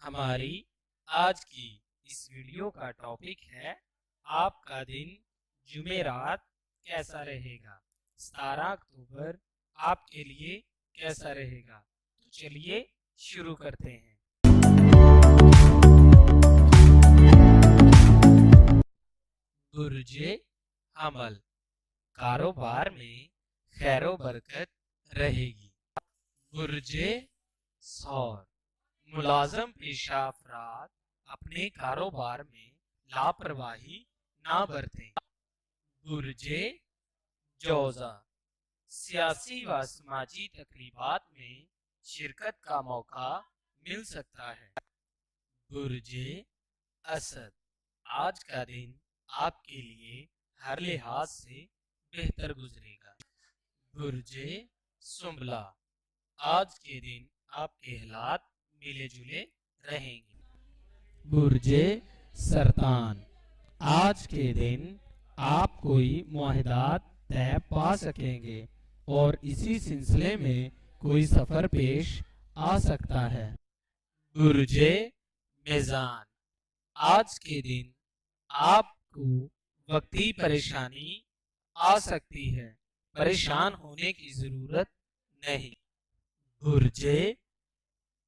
ہماری آج کی اس ویڈیو کا ٹاپک ہے آپ کا دن جمعرات کیسا رہے گا۔ 17 اکتوبر آپ کے لیے کیسا رہے گا؟ تو چلیے شروع کرتے ہیں۔ برج حمل، کاروبار میں خیر و برکت رہے گی۔ برج ثور، ملازم پیشہ افراد اپنے کاروبار میں لاپرواہی نہ برتیں۔ برج جوزا، سیاسی و سماجی تقریبات میں شرکت کا موقع مل سکتا ہے۔ برج اسد، آج کا دن آپ کے لیے ہر لحاظ سے بہتر گزرے گا۔ برج سنبلہ، آج کے دن آپ کے حالات ملے جلے رہیں گے۔ برج سرطان، آج کے دن آپ کوئی معاہدات طے پا سکیں گے اور اسی سلسلے میں کوئی سفر پیش آ سکتا ہے۔ برج میزان، آج کے دن آپ کو وقتی پریشانی آ سکتی ہے، پریشان ہونے کی ضرورت نہیں۔ برج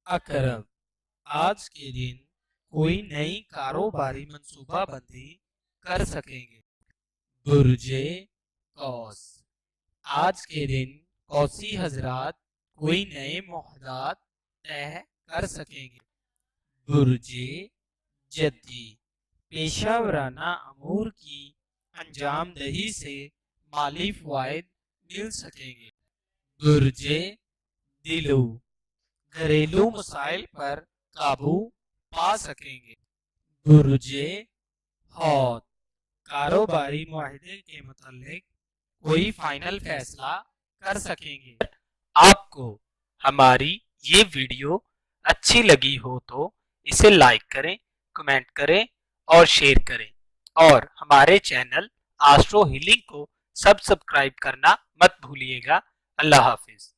عقرب، آج کے دن کوئی نئی کاروباری منصوبہ بندی کر سکیں گے۔ برج قوس، آج کے دن قوسی حضرات کوئی نئے معاہدات طے کر سکیں گے۔ برج جدی، پیشہ ورانہ امور کی انجام دہی سے مالی فوائد مل سکیں گے۔ برج دلو، گھریلو مسائل پر قابو پا سکیں گے۔ برج حوت، کاروباری معاہدے کے متعلق کوئی فائنل فیصلہ کر سکیں گے۔ آپ کو ہماری یہ ویڈیو اچھی لگی ہو تو اسے لائک کریں، کمنٹ کریں اور شیئر کریں، اور ہمارے چینل آسٹرو ہیلنگ کو سبسکرائب کرنا مت بھولیے گا۔ اللہ حافظ۔